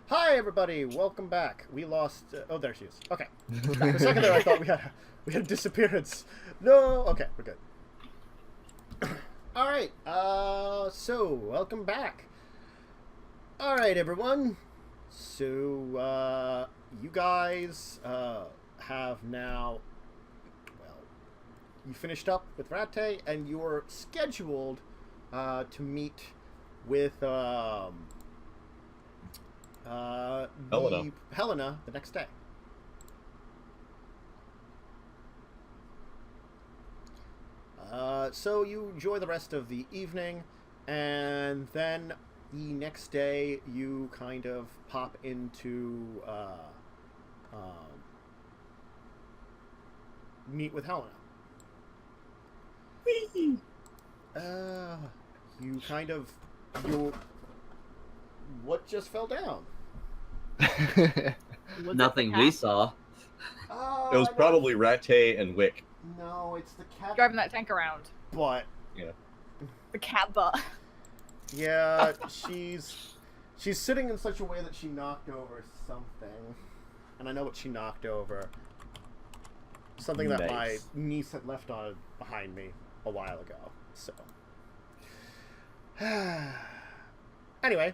Hi, everybody. Welcome back. We lost... oh, there she is. Okay. For a second there, I thought we had a disappearance. No. Okay, we're good. All right. So, welcome back. All right, everyone. So, you guys have now... well, you finished up with Rate, and you're scheduled to meet with Helena the next day. So you enjoy the rest of the evening, and then the next day you kind of pop into meet with Helena. Whee! You kind of... what just fell down? Nothing we saw. It was probably Rate and Wick. No, it's the cat. Driving that tank around. But Yeah. The cat butt. yeah, she's sitting in such a way that she knocked over something, and I know what she knocked over. Something that my niece had left on behind me a while ago. So, anyway.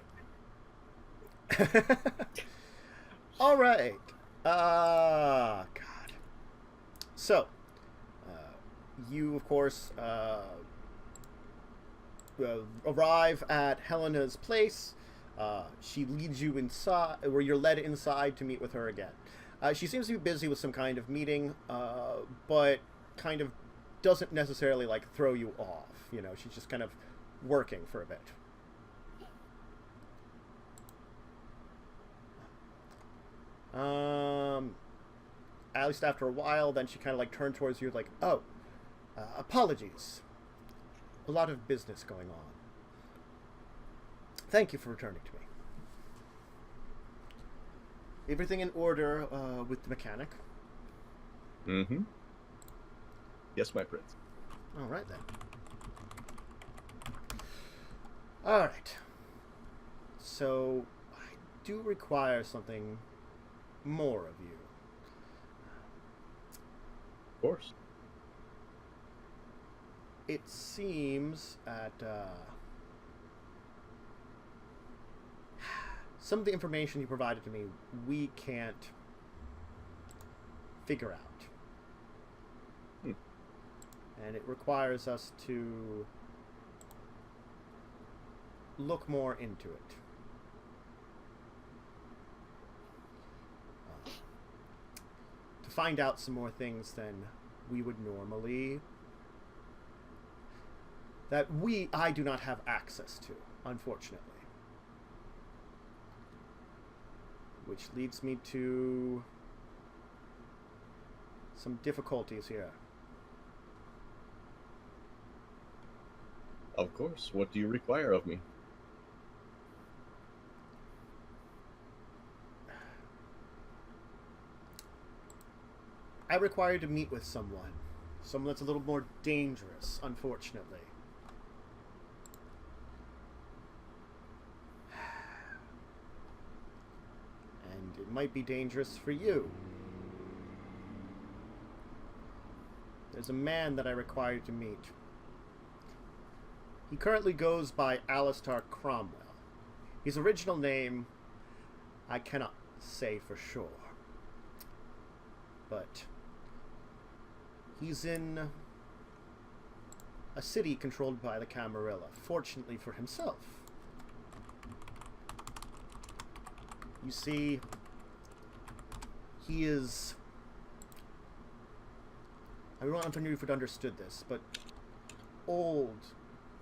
All right. God. So, you of course arrive at Helena's place. She leads you inside, where you're led inside to meet with her again. She seems to be busy with some kind of meeting, but kind of doesn't necessarily like throw you off. You know, she's just kind of working for a bit. At least after a while, then she kind of like turned towards you like, oh, apologies. A lot of business going on. Thank you for returning to me. Everything in order with the mechanic? Mm-hmm. Yes, my prince. All right, then. All right. So, I do require something more of you. Of course. It seems that some of the information you provided to me, we can't figure out. And it requires us to look more into it. To find out some more things than we would normally... that I do not have access to, unfortunately. Which leads me to some difficulties here. Of course. What do you require of me? I require you to meet with someone. Someone that's a little more dangerous, unfortunately. And it might be dangerous for you. There's a man that I require you to meet. He currently goes by Alistair Cromwell. His original name, I cannot say for sure. But he's in a city controlled by the Camarilla, fortunately for himself. You see, he is... I don't know if you would understood this, but old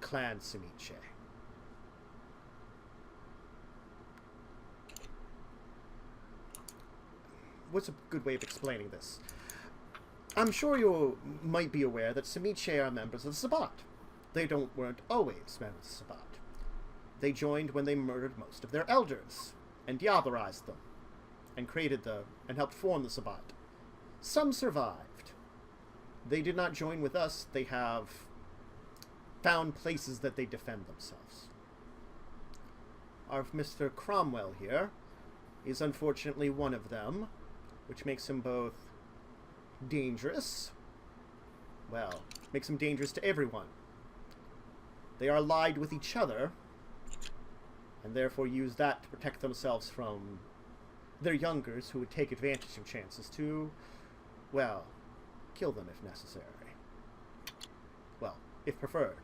Clan Simice. What's a good way of explaining this? I'm sure you might be aware that Simice are members of the Sabbat. They weren't always members of the Sabbat. They joined when they murdered most of their elders, and diabolized them, and and helped form the Sabbat. Some survived. They did not join with us. They have found places that they defend themselves. our Mr. Cromwell here is unfortunately one of them, which makes him both dangerous. Well, makes him dangerous to everyone. They are allied with each other, and therefore use that to protect themselves from their youngers who would take advantage of chances to, well, kill them if necessary. Well, if preferred.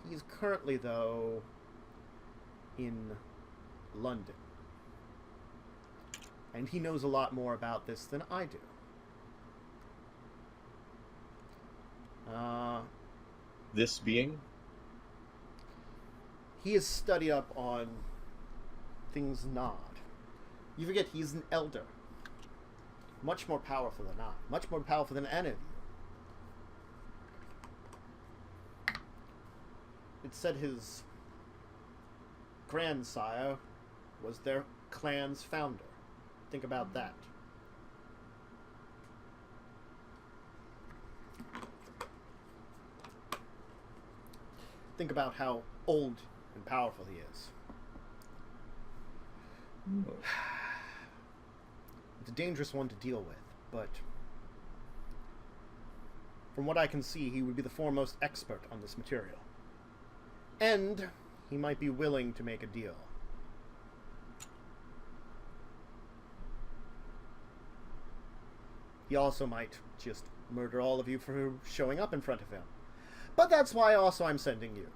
He is currently, though, in London. And he knows a lot more about this than I do. This being? He is studied up on things Nod. You forget he's an elder. Much more powerful than Nod. Much more powerful than any of you. It said his grandsire was their clan's founder. Think about that. Think about how old and powerful he is. It's a dangerous one to deal with, but from what I can see, he would be the foremost expert on this material. And he might be willing to make a deal. He also might just murder all of you for showing up in front of him. But that's why also I'm sending you.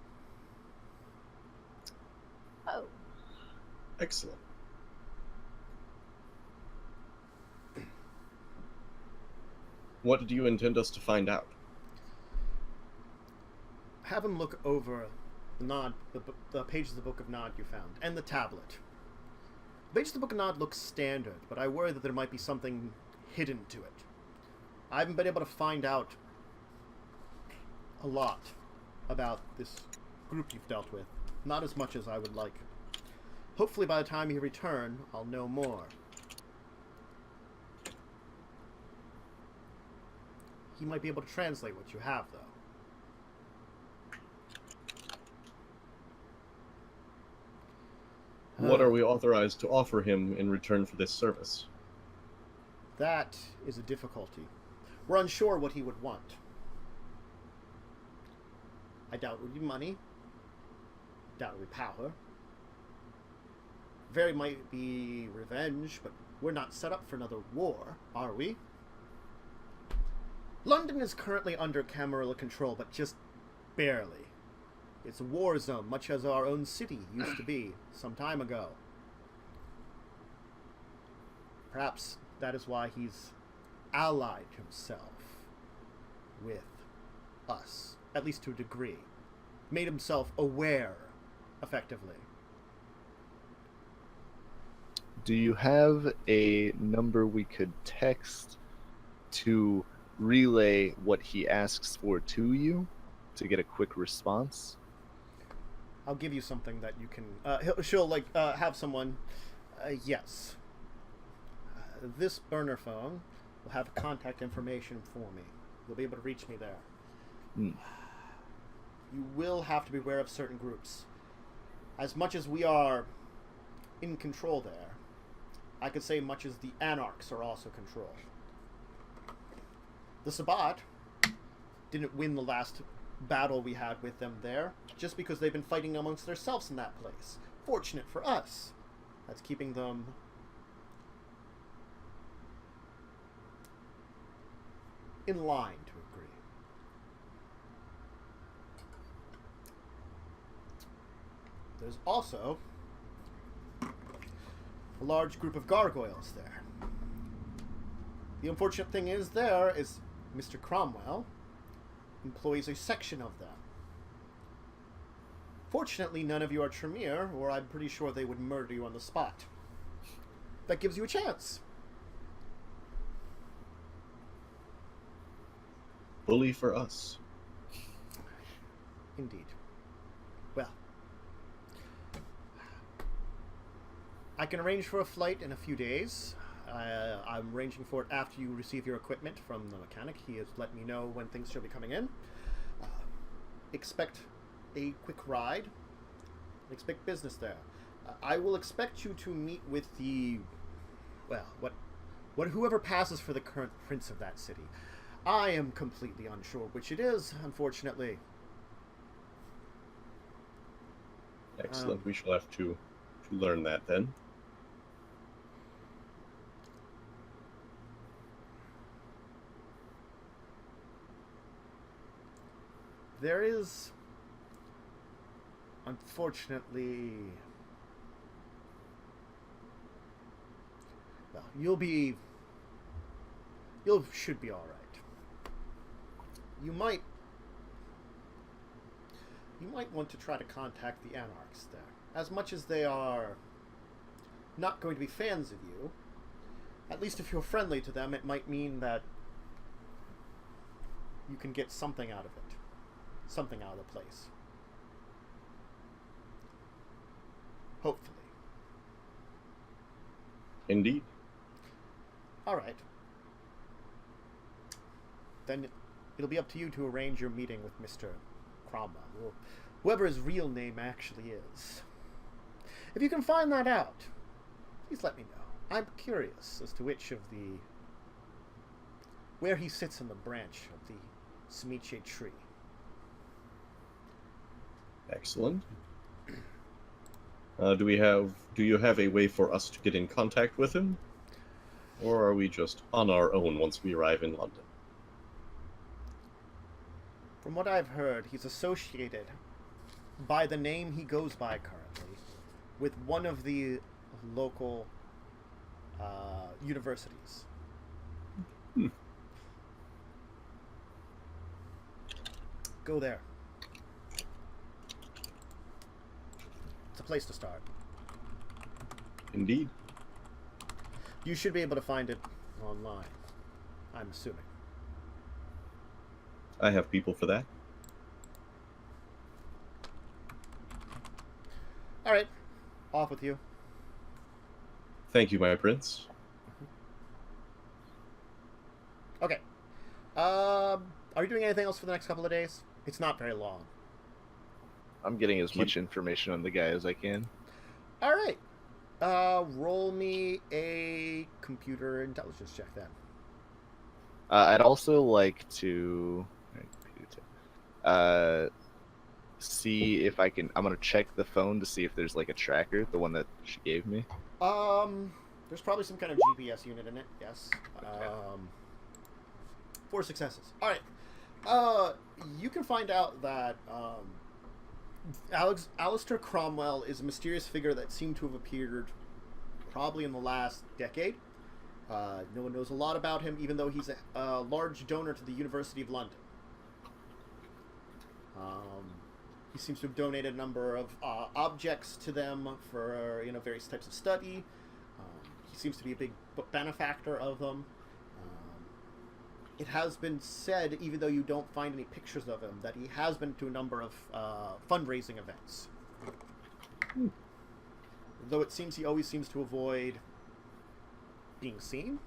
Oh. Excellent. What do you intend us to find out? Have him look over the pages of the Book of Nod you found, and the tablet. The pages of the Book of Nod look standard, but I worry that there might be something hidden to it. I haven't been able to find out a lot about this group you've dealt with. Not as much as I would like. Hopefully by the time you return, I'll know more. He might be able to translate what you have, though. What are we authorized to offer him in return for this service? That is a difficulty. We're unsure what he would want. I doubt it would be money. Doubt it would be power. Very might be revenge, but we're not set up for another war, are we? London is currently under Camarilla control, but just barely. It's a war zone, much as our own city used to be some time ago. Perhaps that is why he's allied himself with us, at least to a degree. Made himself aware, effectively. Do you have a number we could text to relay what he asks for to you to get a quick response? I'll give you something that you can... she'll, have someone... yes. This burner phone will have contact information for me. You'll be able to reach me there. Hmm. You will have to be aware of certain groups. As much as we are in control there, I could say much as the Anarchs are also controlled. The Sabbat didn't win the last battle we had with them there, just because they've been fighting amongst themselves in that place. Fortunate for us. That's keeping them in line to a degree. There's also a large group of gargoyles there. The unfortunate thing is Mr. Cromwell employs a section of them. Fortunately, none of you are Tremere, or I'm pretty sure they would murder you on the spot. That gives you a chance. Bully for us. Indeed. Well, I can arrange for a flight in a few days. I'm arranging for it after you receive your equipment from the mechanic. He has let me know when things shall be coming in. Expect a quick ride. Expect business there. I will expect you to meet with the, well, what whoever passes for the current prince of that city. I am completely unsure which it is, unfortunately. Excellent. We shall have to learn that then. There is, unfortunately, well, you should be all right. You might want to try to contact the Anarchs there. As much as they are not going to be fans of you, at least if you're friendly to them, it might mean that you can get something out of it. Something out of the place. Hopefully. Indeed. Alright. Then it'll be up to you to arrange your meeting with Mr. Cromwell, or whoever his real name actually is. If you can find that out, please let me know. I'm curious as to where he sits in the branch of the Simiche tree. Excellent. Do you have a way for us to get in contact with him? Or are we just on our own once we arrive in London? From what I've heard, he's associated, by the name he goes by currently, with one of the local universities. Go there. It's a place to start. Indeed. You should be able to find it online, I'm assuming. I have people for that. Alright, off with you. Thank you, my prince. Okay. Are you doing anything else for the next couple of days? It's not very long. I'm getting as much information on the guy as I can. Alright. Roll me a computer intelligence check then. I'd also like to see if I can. I'm gonna check the phone to see if there's like a tracker, the one that she gave me. There's probably some kind of GPS unit in it. Yes. Okay. 4 successes. All right. You can find out that Alistair Cromwell is a mysterious figure that seemed to have appeared probably in the last decade. No one knows a lot about him, even though he's a large donor to the University of London. He seems to have donated a number of objects to them for various types of study. He seems to be a big benefactor of them. It has been said, even though you don't find any pictures of him, that he has been to a number of fundraising events. Though it seems he always seems to avoid being seen.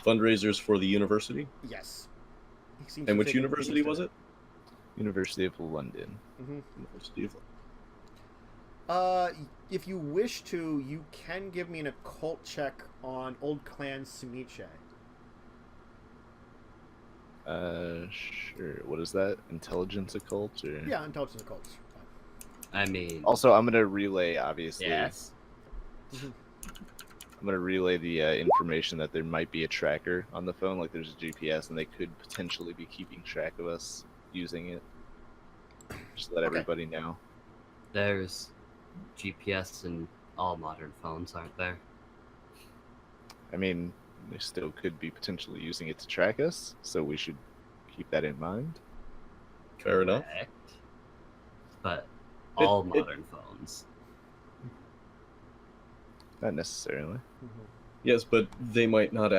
Fundraisers for the university? Yes. And which university was it? University of London. Mm-hmm. University of London. If you wish to, you can give me an occult check on Old Clan Simiche. Sure. What is that? Intelligence occult? Or... Yeah, intelligence occult. I mean... Also, I'm gonna relay, obviously. Yes. I'm gonna relay the information that there might be a tracker on the phone, like there's a GPS, and they could potentially be keeping track of us using it. Just let everybody know. There's GPS in all modern phones, aren't there? I mean, they still could be potentially using it to track us, so we should keep that in mind. Fair enough. Correct. But all modern phones. Not necessarily. Yes, but they might not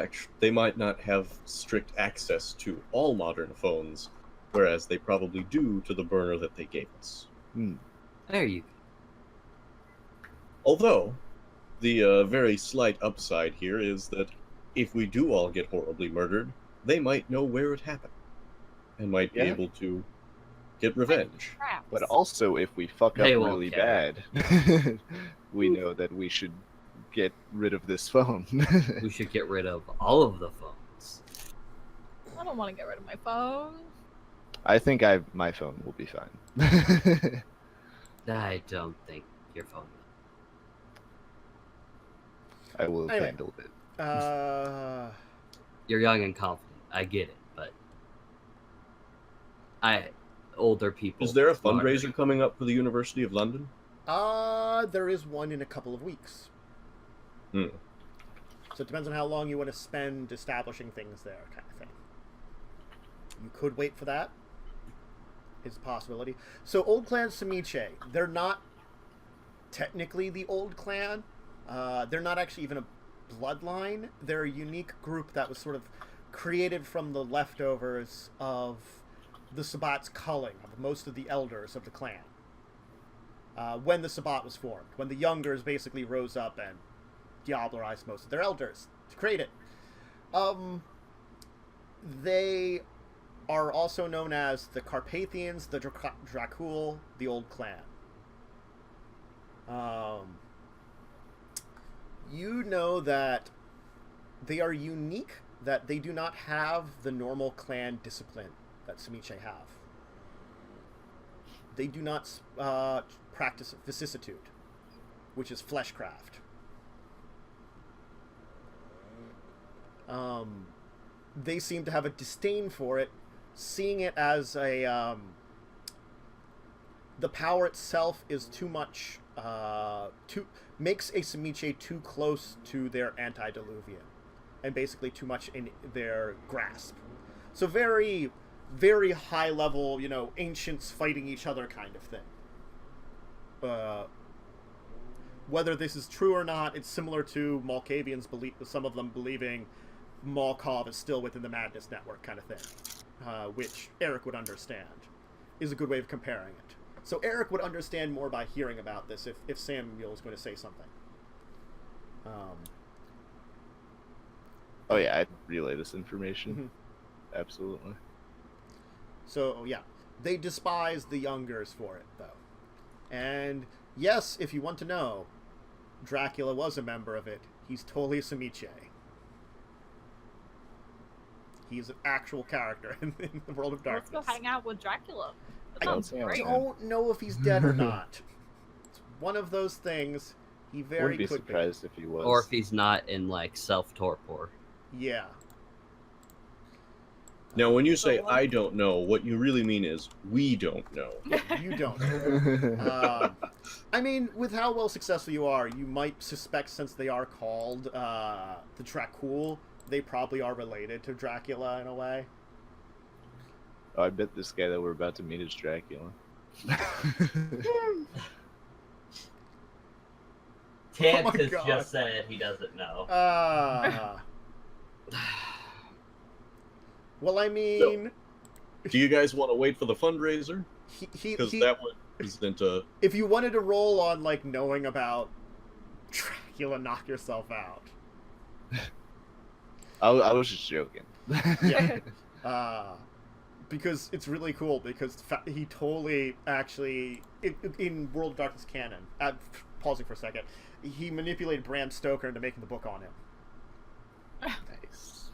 have strict access to all modern phones, whereas they probably do to the burner that they gave us. There you go. Although, the very slight upside here is that if we do all get horribly murdered, they might know where it happened. and might be Yeah. able to get revenge. Traps. But also, if we fuck up They won't really care. bad, we know that we should get rid of this phone. We should get rid of all of the phones. I don't want to get rid of my phone. I think my phone will be fine. I don't think your phone. I will Anyway. handle it. You're young and confident. I get it, but older people. Is there a smarter. fundraiser coming up for the University of London? There is one in a couple of weeks. Hmm. So it depends on how long you want to spend establishing things there, kind of thing. You could wait for that. Is a possibility. So Old Clan Semiche, they're not technically the Old Clan. They're not actually even a bloodline. They're a unique group that was sort of created from the leftovers of the Sabbat's culling of most of the elders of the clan. When the Sabbat was formed, when the Youngers basically rose up and diablerized most of their elders to create it. They are also known as the Carpathians, the Dracul, the Old Clan. You know that they are unique, that they do not have the normal clan discipline that Semiche have. They do not practice vicissitude, which is fleshcraft. They seem to have a disdain for it, seeing it as a the power itself is too much makes a Semiche too close to their antediluvian, and basically too much in their grasp. So very, very high level, ancients fighting each other kind of thing. Whether this is true or not, it's similar to Malkavians belief. Some of them believing Malkov is still within the Madness Network kind of thing, which Erik would understand, is a good way of comparing it. So Erik would understand more by hearing about this if Samuel is going to say something. Oh yeah, I'd relay this information. Mhm. Absolutely. So yeah, they despise the Youngers for it, though. And yes, if you want to know, Dracula was a member of it. He's totally a Semiche. He's an actual character in the world of Let's darkness. go hang out with Dracula. That I sounds don't great. don't know if he's dead or not. It's one of those things. He very Wouldn't be could surprised if he was. Or if he's not in like self-torpor. Yeah. Now, when you say So, I don't know, what you really mean is we don't know. You don't. I mean, with how well successful you are, you might suspect, since they are called the Dracul, they probably are related to Dracula in a way. Oh, I bet this guy that we're about to meet is Dracula. Tant Oh my has God. just said he doesn't know. Well, I mean, Do you guys want to wait for the fundraiser? Because that one isn't a... if you wanted to roll on like knowing about Dracula, knock yourself out. I was just joking. Yeah. Because it's really cool, because he totally actually in World of Darkness canon. Pausing for a second, he manipulated Bram Stoker into making the book on him. Nice.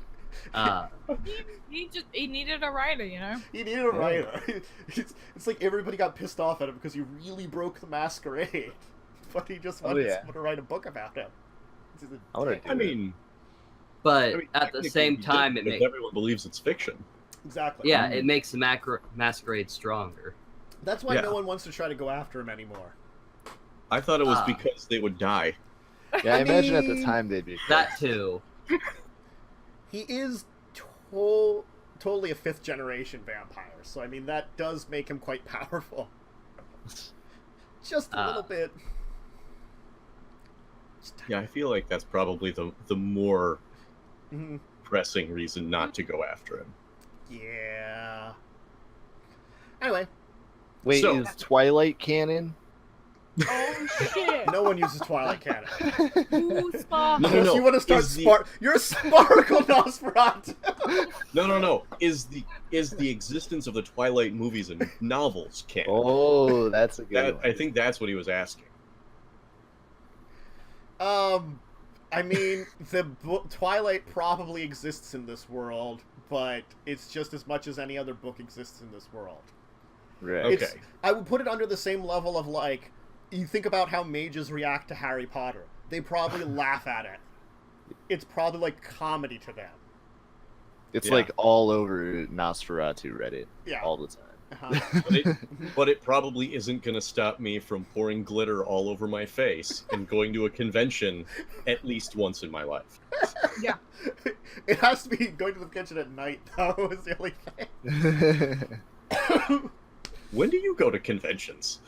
He needed a writer, He needed a writer. It's like everybody got pissed off at him because he really broke the Masquerade, but he just wanted someone to write a book about him. I wanna do I mean, But I mean, at the technically same he did, time, it because makes everyone believes it's fiction. Exactly. it makes the Masquerade stronger. That's why Yeah. no one wants to try to go after him anymore. I thought it was Ah. because they would die. Yeah, I imagine at the mean, time they'd be. That too. He is totally a 5th generation vampire, so I mean that does make him quite powerful. Just a little bit. Yeah, I feel like that's probably the more Mhm. pressing reason not to go after him. Yeah. Anyway, Wait, So- is Twilight canon? Oh Oh shit! No one uses Twilight canon. Ooh, Spark. No, Unless you want to start Is the- You're a Sparkle Nosferatu. No. Is the existence of the Twilight movies and novels canon? Oh, that's a good one. I think that's what he was asking. I mean, Twilight probably exists in this world, but it's just as much as any other book exists in this world. Right. Okay. I would put it under the same level of, like, you think about how mages react to Harry Potter. They probably laugh at it. It's probably like comedy to them. It's Yeah. like all over Nosferatu Reddit Yeah. all the time. But it probably isn't going to stop me from pouring glitter all over my face and going to a convention at least once in my life. It has to be going to the convention at night, though, is the only thing. When do you go to conventions?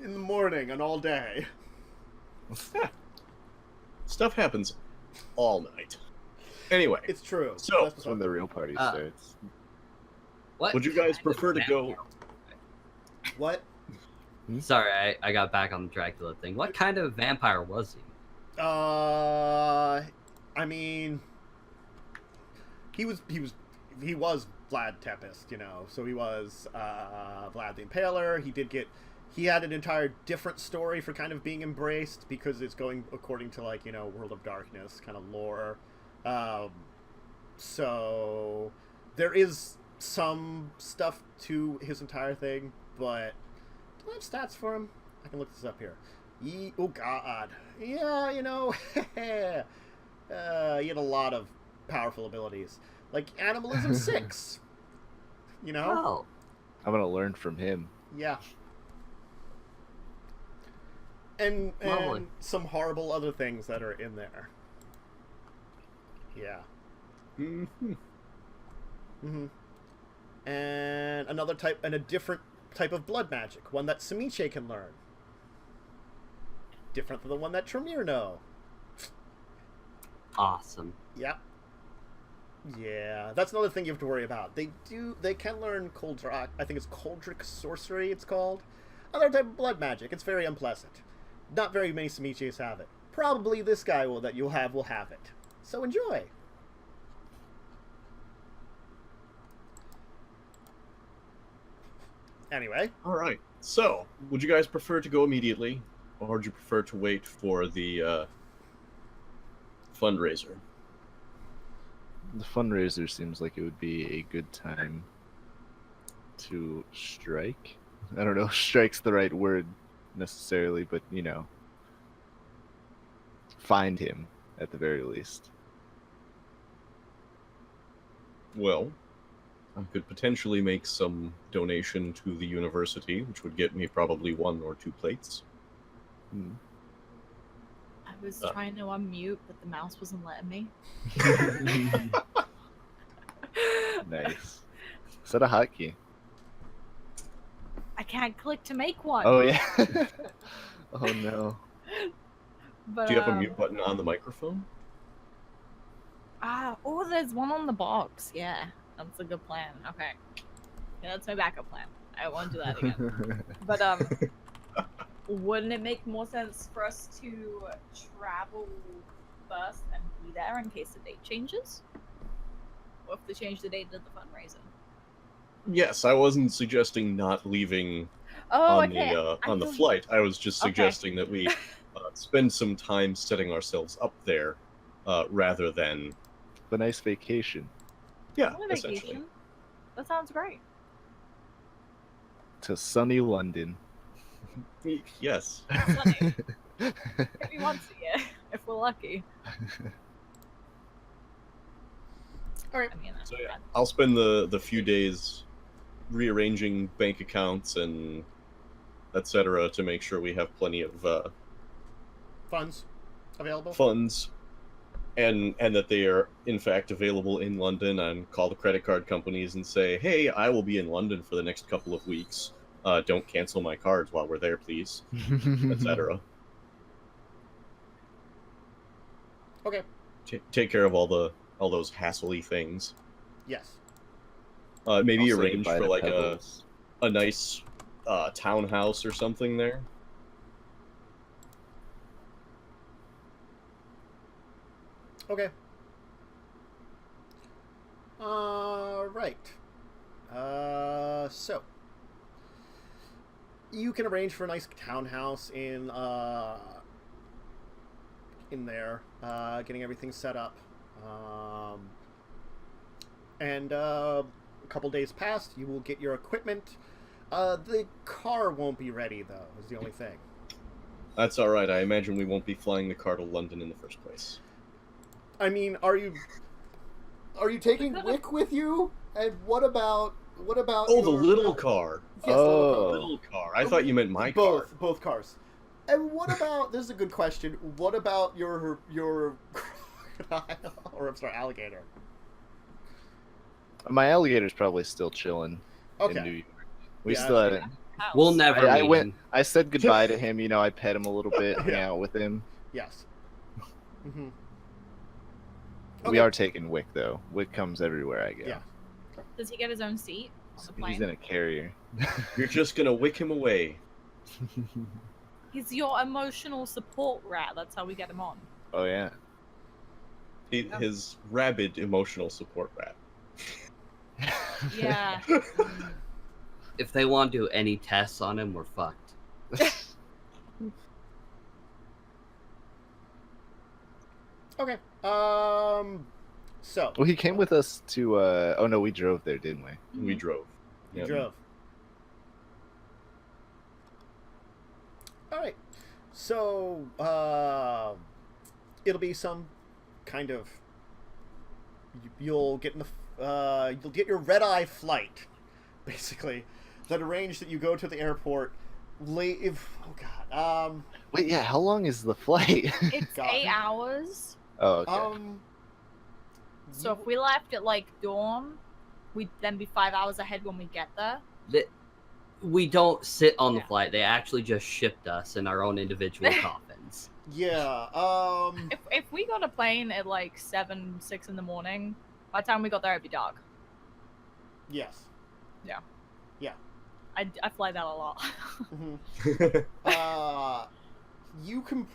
In the morning and all day. Stuff happens all night. Anyway, It's true. So- That's That's when the real party Uh, starts. What? would you guys prefer to go? What? Sorry, I got back on the Dracula thing. What kind of vampire was he? I mean, he was Vlad Tepes, you know. So he was Vlad the Impaler. He had an entire different story for kind of being embraced because it's going according to, like, you know, World of Darkness kind of lore. So there is some stuff to his entire thing, but do I have stats for him? I can look this up here. Oh God, yeah, you know, he had a lot of powerful abilities, like Animalism 6. You know, Oh, I'm gonna learn from him. yeah, and Lovely. some horrible other things that are in there. Yeah. Mhm. Mm-hmm. And a different type of blood magic, one that Semiche can learn. Different than the one that Tremere know. awesome. Yep. Yeah, that's another thing you have to worry about. They can learn Coldrak. I think it's Coldric sorcery. It's called another type of blood magic. It's very unpleasant. Not very many Semiches have it. Probably this guy will have it. So enjoy. Anyway, All right. So, would you guys prefer to go immediately, or would you prefer to wait for the fundraiser? The fundraiser seems like it would be a good time to strike. I don't know if strike's the right word necessarily, but you know, find him at the very least. Well, I could potentially make some donation to the university, which would get me probably 1 or 2 plates. Hmm. I was trying to unmute, but the mouse wasn't letting me. Nice. Is that a hotkey? I can't click to make one. Oh yeah. Oh no. But, Do you have a mute button on the microphone? Oh, there's one on the box. Yeah, that's a good plan. Okay. Yeah, that's my backup plan. I won't do that again. But, wouldn't it make more sense for us to travel first and be there in case the date changes? Or if they change the date of the fundraiser? Yes, I wasn't suggesting not leaving Oh, on okay. the thought- flight. I was just Okay. suggesting that we spend some time setting ourselves up there, rather than A nice vacation yeah, On a essentially. vacation. That sounds great. to sunny London. Yes. Sunny. Maybe once a year, if we're lucky. Alright. I mean, that's So yeah, bad. I'll spend the few days rearranging bank accounts and etc. to make sure we have plenty of Funds available. funds, and that they are in fact available in London. And call the credit card companies and say, "Hey, I will be in London for the next couple of weeks. Don't cancel my cards while we're there, please," etc. Okay. Take care of all those hassly things. Yes. Maybe Also arrange goodbye for to like Pebbles. a nice townhouse or something there. Okay. Right. So you can arrange for a nice townhouse in there, getting everything set up. And a couple days past, you will get your equipment. The car won't be ready, though, is the only thing. That's all right. I imagine we won't be flying the car to London in the first place. I mean, are you taking Wick with you? And what about Oh, the little car. Yes, Oh. The little car. I thought you meant my car. both cars. And what about, this is a good question, what about your crocodile, or I'm sorry, alligator? My alligator's probably still chilling in New Okay. York. We Yeah, still haven't. We'll never I meet went. him. I said goodbye to him. You know, I pet him a little bit, hang out with him. Yes. Mm-hmm. We are taking Wick though. Wick comes everywhere I go. Yeah. Does he get his own seat on the plane? He's in a carrier. You're just gonna wick him away. He's your emotional support rat. That's how we get him on. Oh yeah. His rabid emotional support rat. Yeah. If they want to do any tests on him, we're fucked. Okay. So Well, he came with us to. Oh no, we drove there, didn't we? We drove. you Yep. drove. All right. So it'll be some kind of. You'll get in the. You'll get your red-eye flight, basically, that arranged that you go to the airport late. Oh God. Wait, yeah. How long is the flight? It's God. 8 hours. Oh, okay. So if we left at like dawn, we'd then be 5 hours ahead when we get there. We don't sit on the Yeah. flight. They actually just shipped us in our own individual coffins. Yeah. If we got a plane at like 6 in the morning, by the time we got there, it'd be dark. Yes. I fly that a lot. Mhm. You can.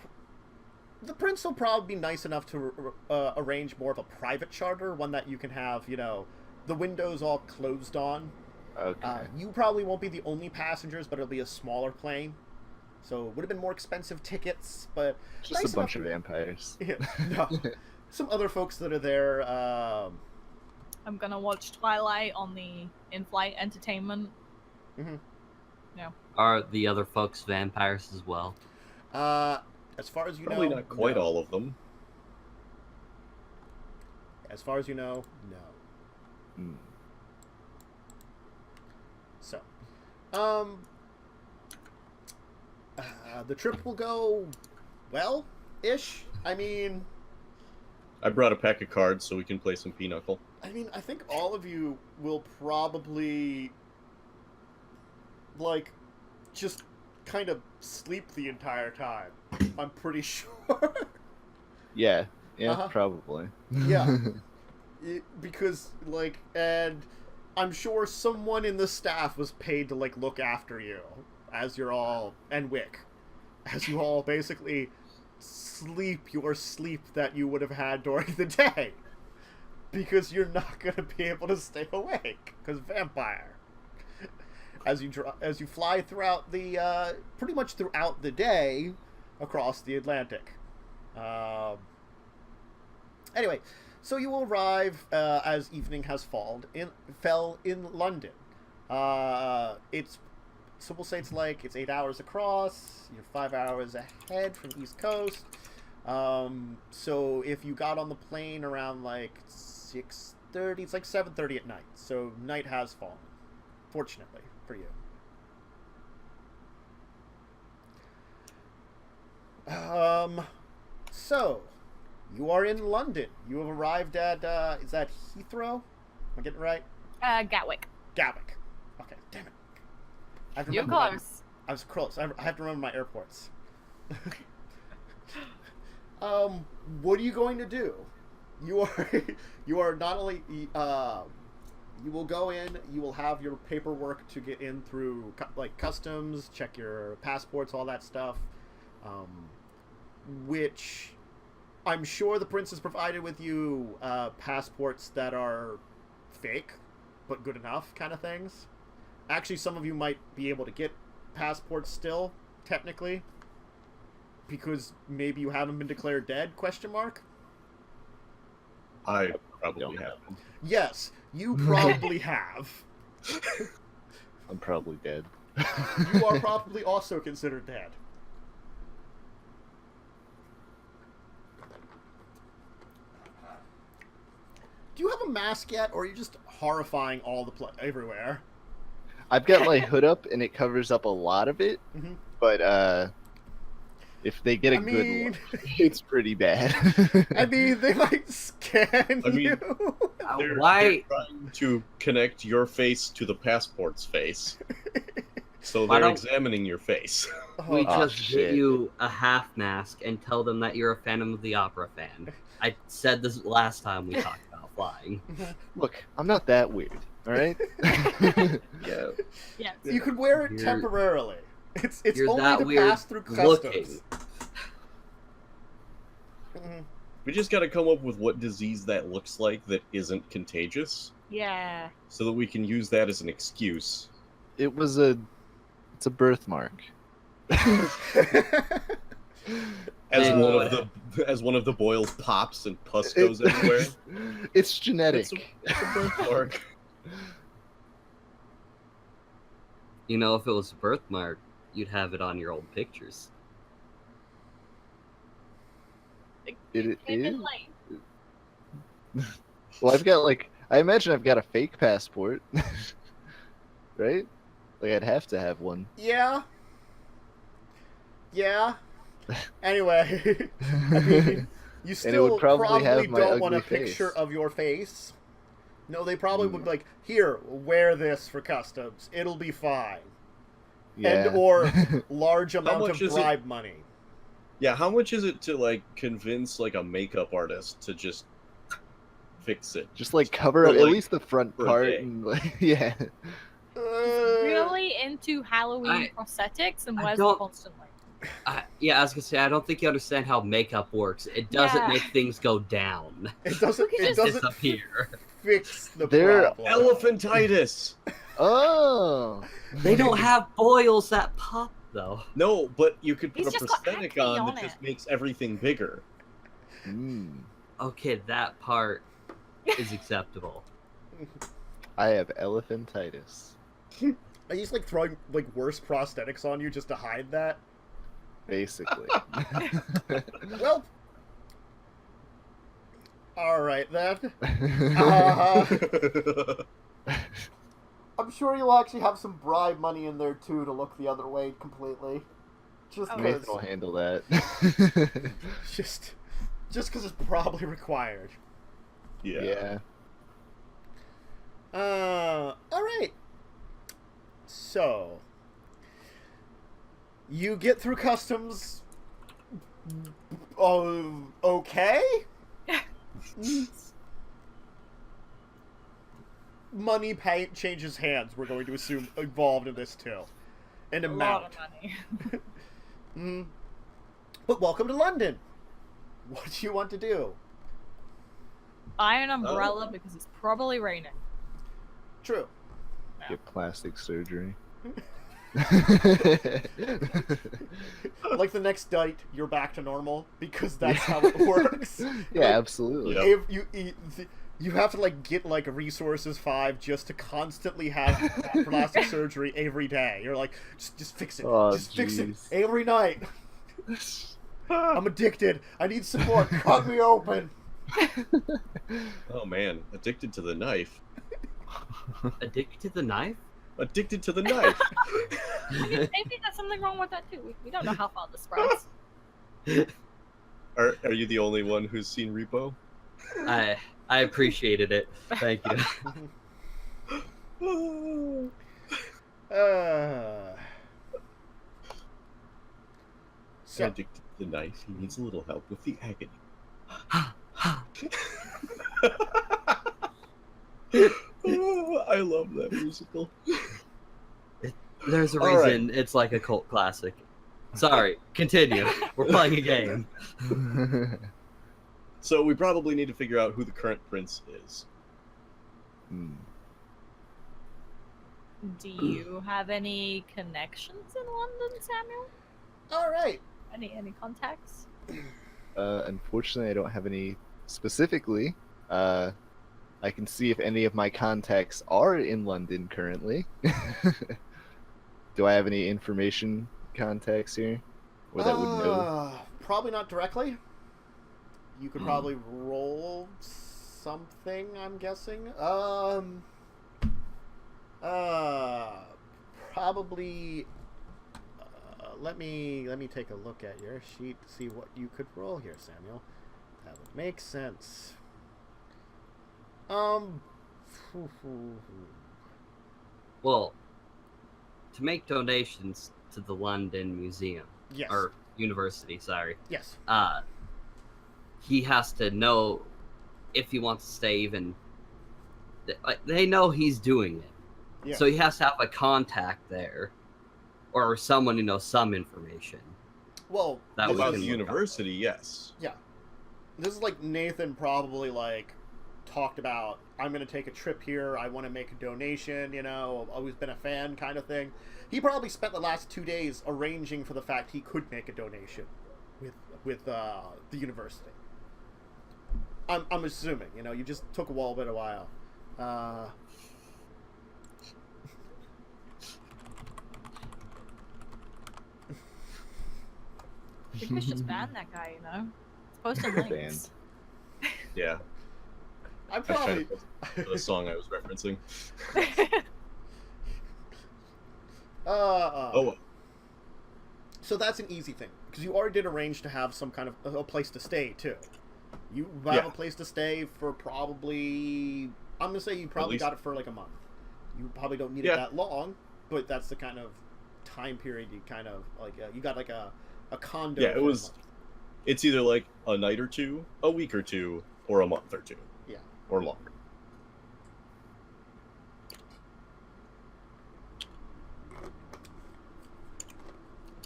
The prince will probably be nice enough to arrange more of a private charter, one that you can have, the windows all closed on. Okay. You probably won't be the only passengers, but it'll be a smaller plane. So it would have been more expensive tickets, but Just nice a bunch enough- of vampires. yeah, no. Some other folks that are there. I'm gonna watch Twilight on the in-flight entertainment. Are the other folks vampires as well? As far as you Probably know, not quite no. all of them. As far as you know, no. Hmm. So, the trip will go well-ish. I mean, I brought a pack of cards so we can play some Pinochle. I think all of you will probably, just kind of sleep the entire time. I'm pretty sure. Yeah. Uh-huh. Probably. Yeah. Because, and I'm sure someone in the staff was paid to, look after you as you're all, and Wick, as you all basically sleep your sleep that you would have had during the day. Because you're not going to be able to stay awake, because vampire. As you fly throughout the, pretty much throughout the day across the Atlantic. Anyway, so you will arrive as evening has fell in London. So we'll say it's 8 hours across. You're 5 hours ahead from East Coast. So if you got on the plane around 6:30, it's 7:30 at night. So night has fallen, fortunately for you. So you are in London. You have arrived at, is that Heathrow? Am I getting it right? Gatwick. Gatwick. Okay, damn it. I have to You're remember close. I was close. I have to remember my airports. What are you going to do? You are not only, you will go in, you will have your paperwork to get in through, customs, check your passports, all that stuff, which I'm sure the prince has provided with you passports that are fake, but good enough kind of things. Actually, some of you might be able to get passports still, technically, because maybe you haven't been declared dead, question mark? I probably have. Yes, you probably have. I'm probably dead. You are probably also considered dead. Do you have a mask yet, or are you just horrifying all the everywhere? I've got my hood up, and it covers up a lot of it, Mhm. but if they get a good look, it's pretty bad. I mean, they might scan you. They're Why? trying to connect your face to the passport's face. So Why they're don't- examining your face. We Oh, just shit. get you a half mask and tell them that you're a Phantom of the Opera fan. I said this last time we talked about flying. Look, I'm not that weird, all right? Yeah. Yeah. You could wear it You're- temporarily. It's you're only that to weird pass through looking. customs. Mhm. We just gotta come up with what disease that looks like that isn't contagious, Yeah. so that we can use that as an excuse. It's a birthmark. As Yeah. one of the boils pops and pus goes everywhere. It's genetic. It's a birthmark. You know, if it was a birthmark, you'd have it on your old pictures. It Came in is. late. Well, I imagine I've got a fake passport, right? Like I'd have to have one. Yeah. Yeah. Anyway, I mean, you still would probably have my don't want a ugly picture face. of your face. No, they probably would be like, here, wear this for customs. It'll be fine. Yeah. And or large amount much of is it? bribe money. Yeah, how much is it to like convince like a makeup artist to just fix it? Just like cover For, up at like, least the front for a part day. and like, yeah. Really into Halloween I- prosthetics and I wears don't- them constantly. Yeah, I was gonna say, I don't think you understand how makeup works. It doesn't Yeah. make things go down. It doesn't. We could It just doesn't Disappear. fix the They're problem. Elephantitis! Oh. They don't have boils that pop, though. No, but you could put He's a just got prosthetic acne on on that just it. makes everything bigger. Mm. Okay, that part is acceptable. I have elephantitis. Are you just like throwing like worse prosthetics on you just to hide that? Basically. Well, all right then. I'm sure you'll actually have some bribe money in there too to look the other way completely. Just Oh, because, Nathan will handle that. just because it's probably required. Yeah. Yeah. All right. So, you get through customs. Okay. Money changes hands. We're going to assume involved in this too, an A lot amount. of money. But welcome to London. What do you want to do? Buy an umbrella because it's probably raining. True. Get plastic surgery. Like the next night, you're back to normal because that's how it works. Yeah, absolutely. Yep. If you have to like get like resources 5 just to constantly have plastic surgery every day. You're like, just fix it, Oh, just fix it jeez. every night. I'm addicted. I need support. Cut me open. Oh man, addicted to the knife. Addicted to the knife? Addicted to the knife. Maybe there's something wrong with that too. We don't know how far this spreads. Are you the only one who's seen Repo? I appreciated it. Thank you. So, Addicted to the knife. He needs a little help with the agony. I love that musical. There's a All right. reason it's like a cult classic. Sorry, continue. We're playing a game. So we probably need to figure out who the current prince is. Do you have any connections in London, Samuel? All right. Any contacts? Unfortunately, I don't have any specifically. I can see if any of my contacts are in London currently. Do I have any information contacts here? Or that would know? Probably not directly. You could probably roll something, I'm guessing. Probably. Let me take a look at your sheet to see what you could roll here, Samuel. That would make sense. Well, to make donations to the London Museum, Yes. or University, sorry, Yes. he has to know if he wants to stay even. They know he's doing it. Yeah. So he has to have a contact there, or someone who knows some information. Well, That this we About is- the can look up. university, yes. Yeah. This is like Nathan probably like talked about, I'm going to take a trip here, I want to make a donation, you know, I've always been a fan kind of thing. He probably spent the last 2 days arranging for the fact he could make a donation with the university. I'm assuming, you know, you just took a little bit of a while. I think we should just ban that guy, you know? Post a links. Yeah. I I was trying probably... to for the song I was referencing. Oh, So that's an easy thing, because you already did arrange to have some kind of a place to stay, too. You have Yeah. a place to stay for probably... I'm going to say you probably least- got it for like a month. You probably don't need it Yeah. that long, but that's the kind of time period you kind of... like you got like a condo Yeah, for it a was... month. It's either like a night or two, a week or two, or a month or two. Yeah. Or longer.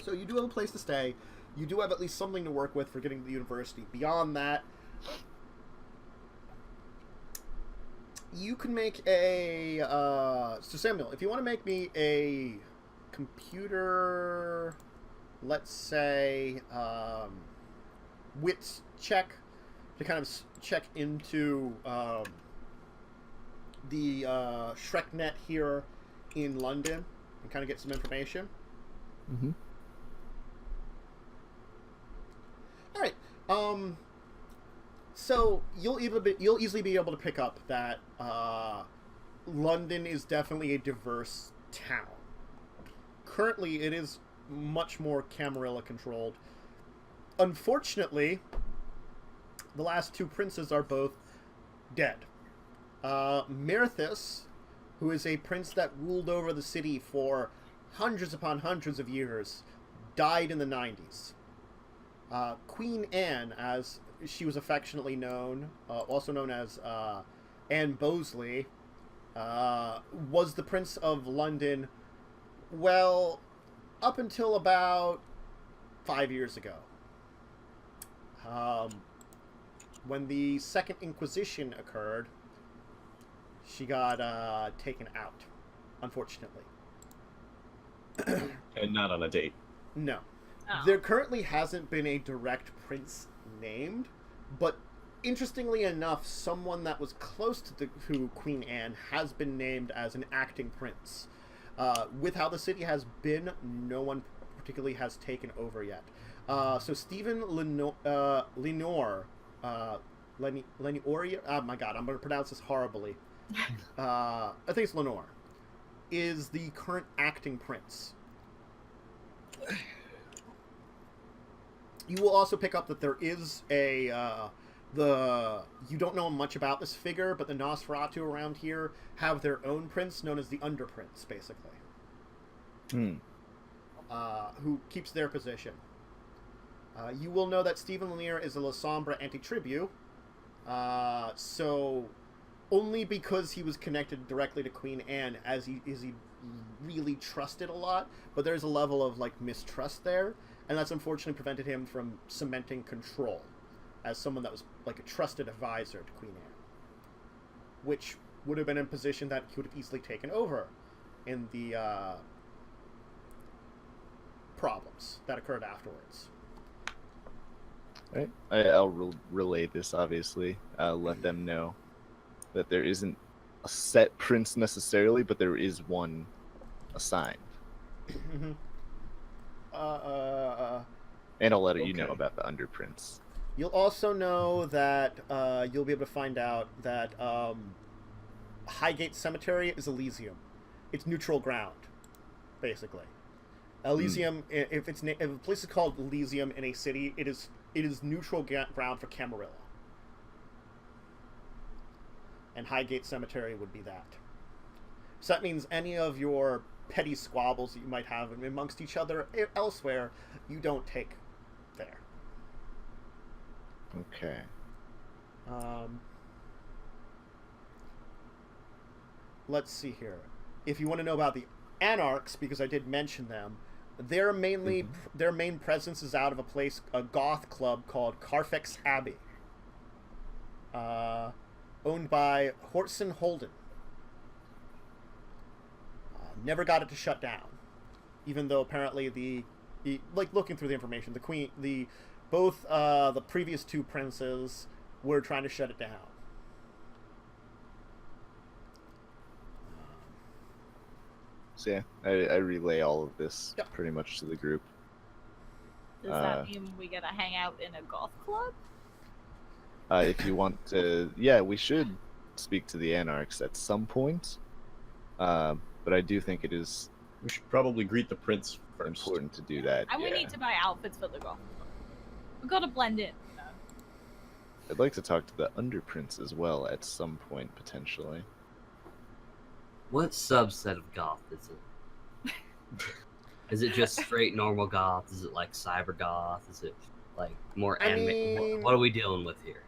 So you do have a place to stay. You do have at least something to work with for getting to the university. Beyond that, you can make a... so Samuel, if you want to make me a computer, let's say, wits check to kind of check into the ShrekNet here in London and kind of get some information. Mm-hmm. All right. So you'll easily be able to pick up that London is definitely a diverse town. Currently, it is much more Camarilla controlled. Unfortunately, the last two princes are both dead. Mirthus, who is a prince that ruled over the city for hundreds upon hundreds of years, died in the 90s. Queen Anne, as she was affectionately known, also known as Anne Bosley, was the Prince of London, well, up until about 5 years ago. When the Second Inquisition occurred, she got taken out, unfortunately. And not on a date. No. Oh. There currently hasn't been a direct prince named, but interestingly enough, someone that was close to Queen Anne has been named as an acting prince. With how the city has been, no one particularly has taken over yet. So Stephen Lenore, Lenore, oh my god, I'm going to pronounce this horribly. I think it's Lenore, is the current acting prince. You will also pick up that there is a, you don't know much about this figure, but the Nosferatu around here have their own prince known as the Underprince, basically. Who keeps their position. You will know that Stephen Lanier is a La Sombra anti-tribu, so only because he was connected directly to Queen Anne is he really trusted a lot, but there's a level of like mistrust there, and that's unfortunately prevented him from cementing control. as someone that was like a trusted advisor to Queen Anne, which would have been a position that he would have easily taken over in the problems that occurred afterwards. Right. I'll relay this, obviously. Let them know that there isn't a set prince necessarily, but there is one assigned. And I'll let you know about the underprince. You'll also know that you'll be able to find out that Highgate Cemetery is Elysium. It's neutral ground, basically. Elysium, if a place is called Elysium in a city, it is neutral ground for Camarilla. And Highgate Cemetery would be that. So that means any of your petty squabbles that you might have amongst each other elsewhere, you don't take there. Okay. Let's see here. If you want to know about the Anarchs, because I did mention them, their main presence is out of a goth club called Carfax Abbey, owned by Hortson Holden. Never got it to shut down, even though apparently the looking through the information, both the previous two princes were trying to shut it down. So yeah, I relay all of this pretty much to the group. Does that mean we gotta hang out in a golf club? If you want to, yeah, we should speak to the Anarchs at some point. But I do think it is. We should probably greet the prince first. Important to do that. And we need to buy outfits for the golf club. We gotta blend in. I'd like to talk to the underprince as well at some point potentially. What subset of goth is it? Is it just straight normal goth? Is it like cyber goth? Is it like more anime? What are we dealing with here?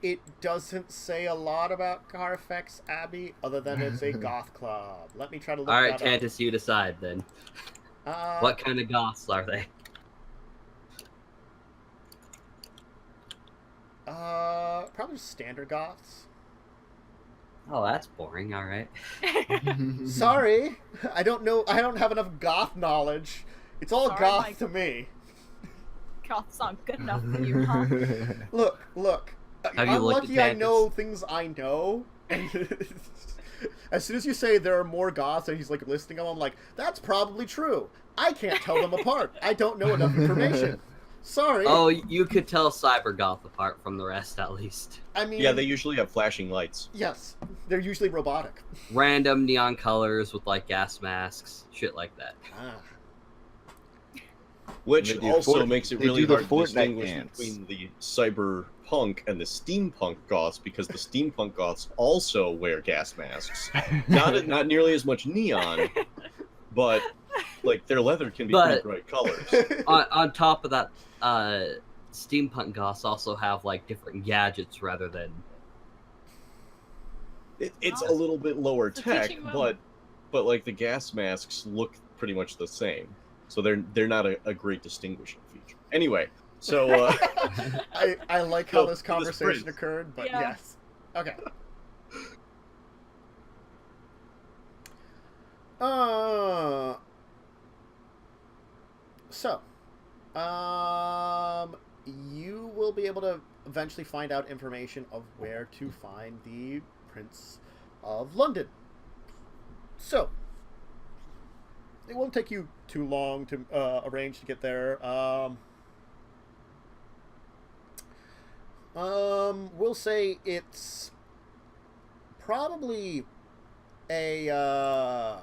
It doesn't say a lot about Carfax Abbey other than it's a goth club. Let me try to look All right, that Tantus, you decide then. What kind of goths are they? Probably standard goths. Oh, that's boring. All right. Sorry, I don't know. I don't have enough goth knowledge. It's all Sorry, goth Mike. to me. Goths aren't good enough for you, huh? Look. Have you I'm looked lucky at I know things I know. As soon as you say there are more goths and he's like listing them, I'm like, that's probably true. I can't tell them apart. I don't know enough information. Sorry. Oh, you could tell cyber goth apart from the rest, at least. I mean, Yeah, they usually have flashing lights. Yes, they're usually robotic. Random neon colors with like gas masks, shit like that. Which also makes it really hard to distinguish dance between the cyberpunk and the steampunk goths, because the steampunk goths also wear gas masks. Not nearly as much neon, but like their leather can be pretty bright colors. On top of that, steampunk goths also have like different gadgets rather than. It's a little bit lower tech, but like the gas masks look pretty much the same. So they're not a great distinguishing feature. Anyway, so I like how this conversation occurred, but yes. Okay. So, you will be able to eventually find out information of where to find the Prince of London. So, it won't take you too long to arrange to get there. We'll say it's probably a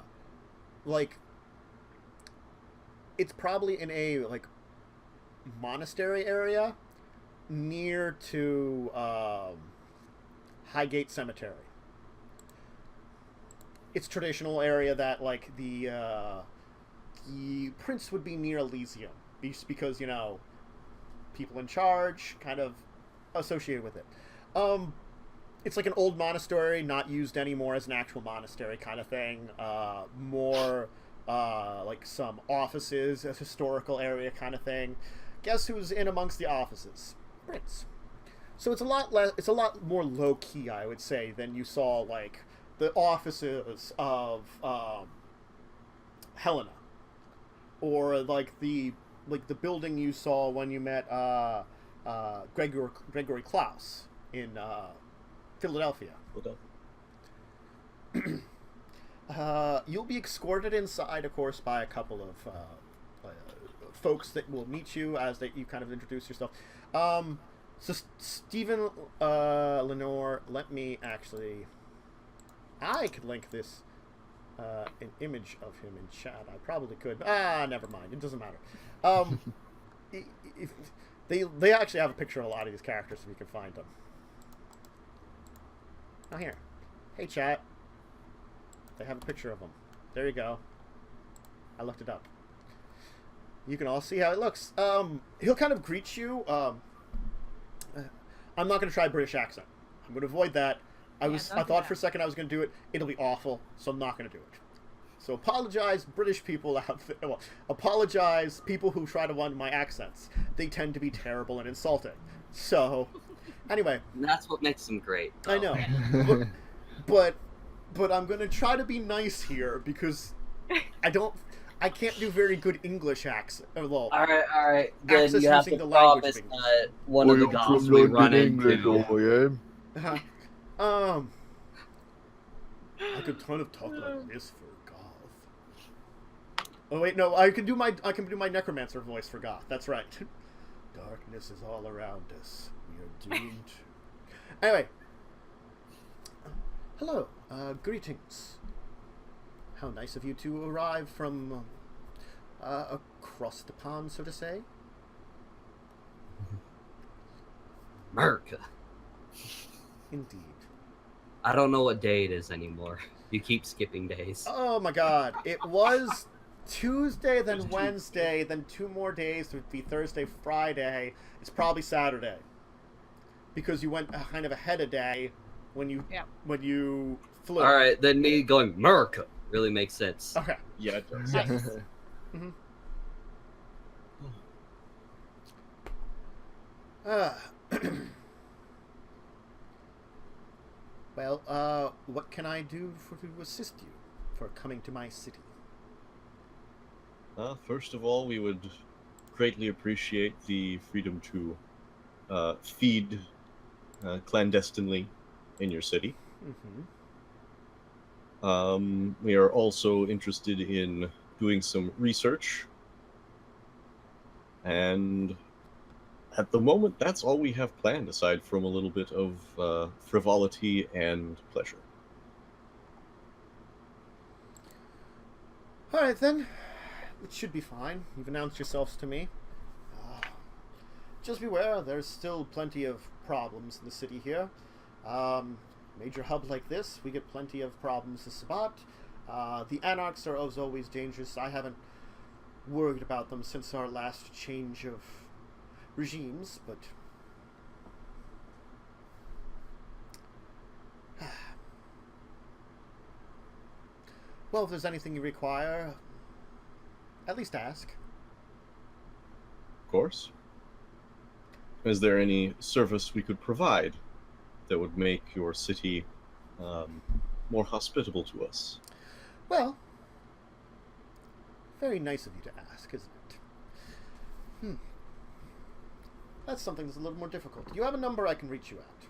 it's probably in a monastery area near to Highgate Cemetery. It's traditional area that the prince would be near Elysium, because people in charge kind of associated with it. It's like an old monastery, not used anymore as an actual monastery kind of thing. More like some offices, a historical area kind of thing. guess who's in amongst the offices? Prince. So it's a lot less. It's a lot more low key, I would say, than you saw like the offices of Helena, or like the building you saw when you met Gregory Klaus in Philadelphia. You'll be escorted inside, of course, by a couple of folks that will meet you as you kind of introduce yourself. So Stephen Lenore, let me actually... I could link this, an image of him in chat. I probably could. Never mind. It doesn't matter. They actually have a picture of a lot of these characters if you can find them. Oh, here. Hey, chat. They have a picture of them. There you go. I looked it up. You can all see how it looks. He'll kind of greet you. I'm not going to try a British accent. I'm going to avoid that. I thought for a second I was going to do it. It'll be awful, so I'm not going to do it. So apologize, British people out there. Well, apologize, people who try to want my accents. They tend to be terrible and insulting. So, anyway. And that's what makes them great. I know. But I'm going to try to be nice here because I can't do very good English accent. Well, all right. Then you have to the promise that one of the goths we run into. I could kind of talk like this for goth. Oh wait, no, I can do my necromancer voice for goth. That's right. Darkness is all around us. We are doomed. Anyway. Hello. Greetings. How nice of you to arrive from across the pond, so to say. America. Indeed. I don't know what day it is anymore. You keep skipping days. Oh my god. It was Tuesday, then Wednesday, then 2 more days would be Thursday, Friday. It's probably Saturday. Because you went kind of ahead a day when you flew. Alright, then me going America really makes sense. Okay. Yeah, it does. Yes. Mm-hmm. Well, what can I do to assist you for coming to my city? First of all, we would greatly appreciate the freedom to feed clandestinely in your city. Mm-hmm. We are also interested in doing some research, and at the moment, that's all we have planned, aside from a little bit of frivolity and pleasure. All right, then. It should be fine. You've announced yourselves to me. Just beware, there's still plenty of problems in the city here. Major hub like this, we get plenty of problems to Sabbat. The Anarchs are as always dangerous. I haven't worried about them since our last change of regimes, but well, if there's anything you require, at least ask. Of course. Is there any service we could provide that would make your city more hospitable to us? Well, very nice of you to ask, isn't it? That's something that's a little more difficult. You have a number I can reach you at.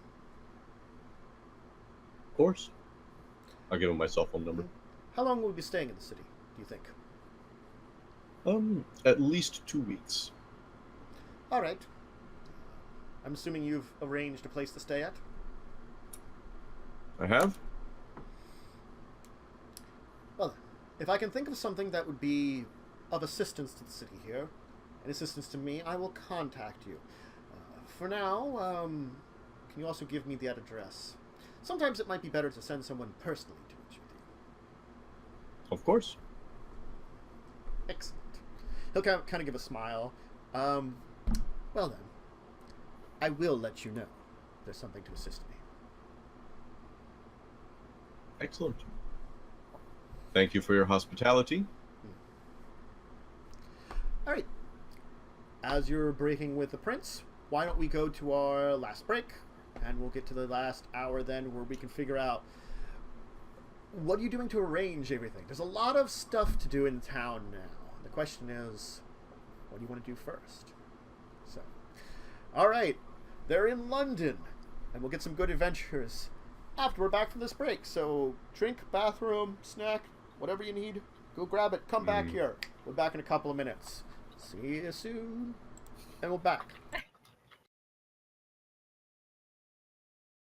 Of course. I'll give him my cell phone number. How long will we be staying in the city, do you think? At least 2 weeks. All right. I'm assuming you've arranged a place to stay at? I have? Well, if I can think of something that would be of assistance to the city here, and assistance to me, I will contact you. For now, can you also give me the address? Sometimes it might be better to send someone personally to meet with you. Of course. Excellent. He'll kind of give a smile. Well then, I will let you know if there's something to assist me. Excellent. Thank you for your hospitality. All right. as you're breaking with the prince, why don't we go to our last break, and we'll get to the last hour then, where we can figure out what are you doing to arrange everything. There's a lot of stuff to do in town now. The question is, what do you want to do first? So, all right, they're in London, and we'll get some good adventures after we're back from this break. So, drink, bathroom, snack, whatever you need, go grab it. Come back here. We're back in a couple of minutes. See you soon. And we're back.